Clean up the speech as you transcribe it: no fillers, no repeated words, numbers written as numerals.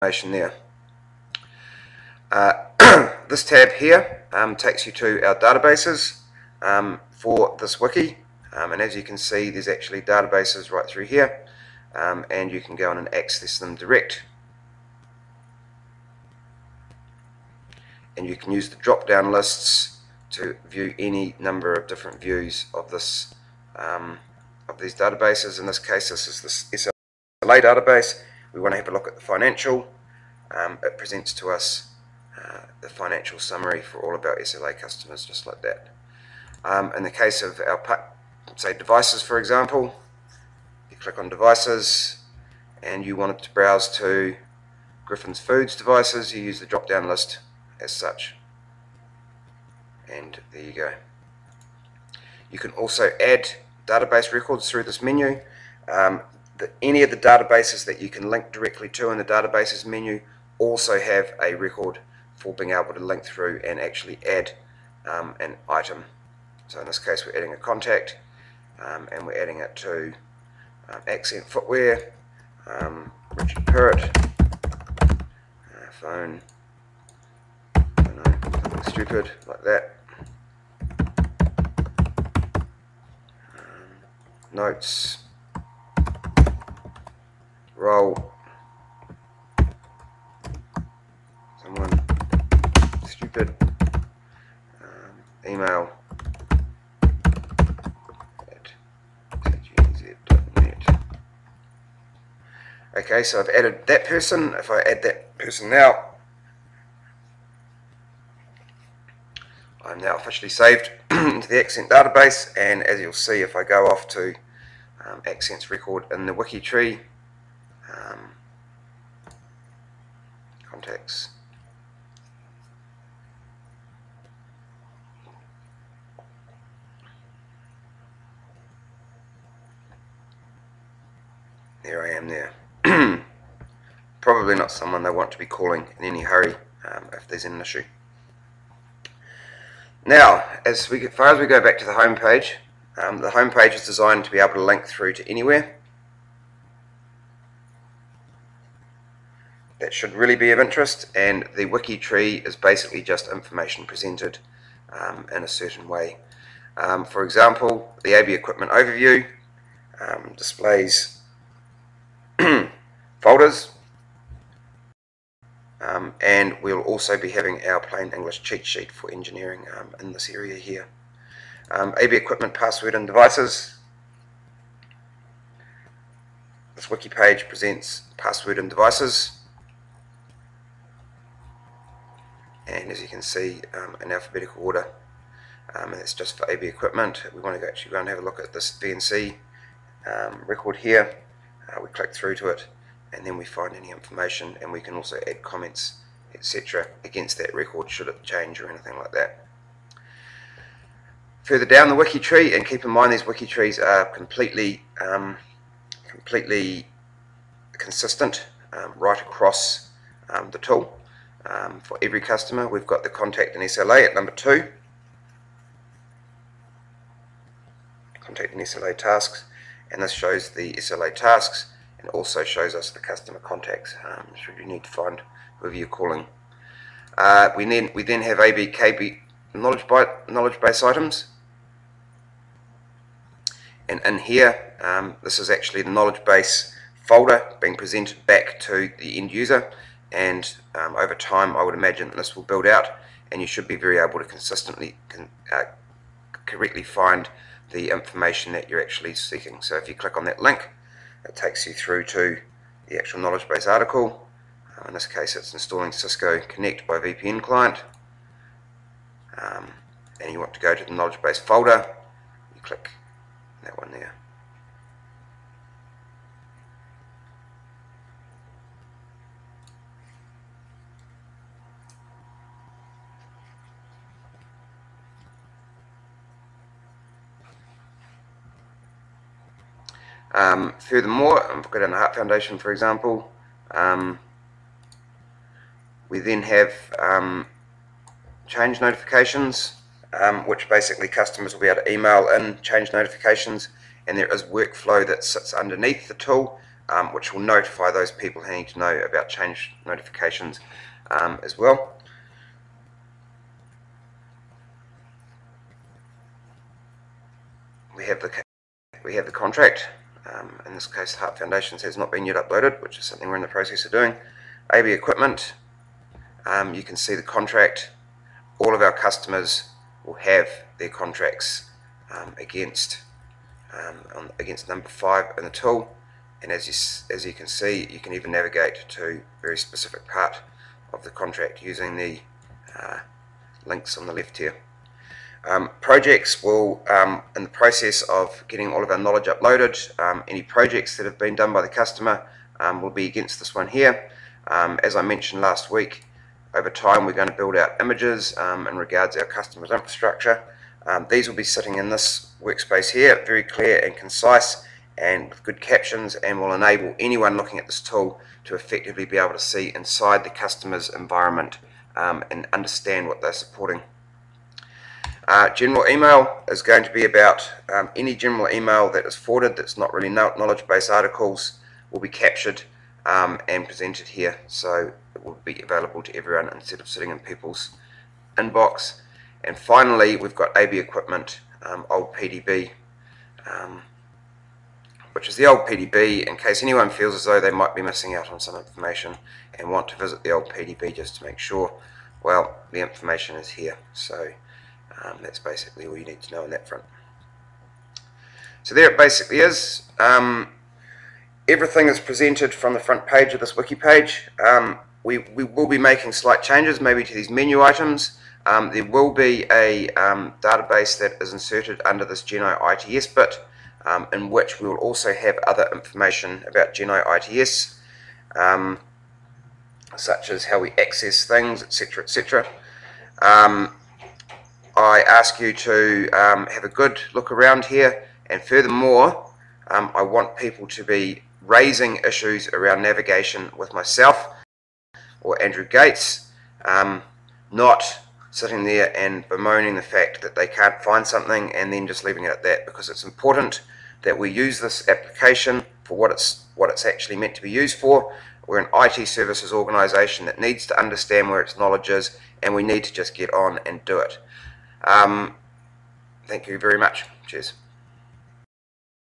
information there. This tab here takes you to our databases for this wiki, and as you can see, there's actually databases right through here, and you can go in and access them direct. And you can use the drop-down lists to view any number of different views of this of these databases. In this case, this is the SLA database. We want to have a look at the financial. It presents to us the financial summary for all of our SLA customers, just like that. In the case of our, say, devices, for example, you click on devices and you wanted to browse to Griffin's Foods devices, you use the drop-down list as such, and there you go. You can also add database records through this menu. Any of the databases that you can link directly to in the databases menu also have a record for being able to link through and actually add an item. So in this case we're adding a contact, and we're adding it to Accent Footwear, Richard Perrott, phone, I don't know, something stupid like that, notes, role, someone stupid, email at tgz.net. Okay, so I've added that person. If I add that person now, I'm now officially saved into the Accent database, and as you'll see, if I go off to Accent's record in the wiki tree, contacts, there I am there. Probably not someone they want to be calling in any hurry if there's an issue. Now, as far as we go back to the home page, the home page is designed to be able to link through to anywhere. That should really be of interest, and the wiki tree is basically just information presented in a certain way. For example, the AB equipment overview displays folders, and we'll also be having our plain English cheat sheet for engineering in this area here. AB equipment, password and devices. This wiki page presents password and devices, and as you can see, in alphabetical order, and it's just for AB equipment. We want to actually go and have a look at this VNC record here. We click through to it, and then we find any information, and we can also add comments, etc. against that record should it change or anything like that. Further down the wiki tree, and keep in mind these wiki trees are completely consistent right across the tool. For every customer, we've got the contact and SLA at number 2, contact and SLA tasks, and this shows the SLA tasks and also shows us the customer contacts should you need to find whoever you're calling. We then have AB KB knowledge base items, and in here this is actually the knowledge base folder being presented back to the end user, and over time I would imagine that this will build out, and you should be very able to consistently correctly find the information that you're actually seeking. So if you click on that link, it takes you through to the actual knowledge base article. In this case it's installing Cisco Connect by VPN client, and you want to go to the knowledge base folder, you click that one there. Furthermore, if we go down the Heart Foundation, for example, we then have change notifications, which basically customers will be able to email in change notifications, and there is workflow that sits underneath the tool which will notify those people who need to know about change notifications as well. We have the contract. In this case, Heart Foundations has not been yet uploaded, which is something we're in the process of doing. AB equipment. You can see the contract. All of our customers will have their contracts against number 5 in the tool, and as you can see, you can even navigate to a very specific part of the contract using the links on the left here. Projects will, in the process of getting all of our knowledge uploaded, any projects that have been done by the customer will be against this one here. As I mentioned last week, over time we're going to build out images in regards to our customer's infrastructure. These will be sitting in this workspace here, very clear and concise and with good captions, and will enable anyone looking at this tool to effectively be able to see inside the customer's environment and understand what they're supporting. General email is going to be about any general email that is forwarded that's not really knowledge-based articles will be captured and presented here, so it will be available to everyone instead of sitting in people's inbox. And finally, we've got AB equipment, old PDB, which is the old PDB in case anyone feels as though they might be missing out on some information and want to visit the old PDB just to make sure. Well, the information is here, so that's basically all you need to know on that front. So there it basically is. Everything is presented from the front page of this wiki page. We will be making slight changes maybe to these menu items. There will be a database that is inserted under this Geno ITS bit, in which we will also have other information about Geno ITS, such as how we access things, etc., etc. I ask you to have a good look around here, and furthermore, I want people to be raising issues around navigation with myself or Andrew Gates, not sitting there and bemoaning the fact that they can't find something and then just leaving it at that, because it's important that we use this application for what it's actually meant to be used for. We're an IT services organisation that needs to understand where its knowledge is, and we need to just get on and do it. Thank you very much. Cheers.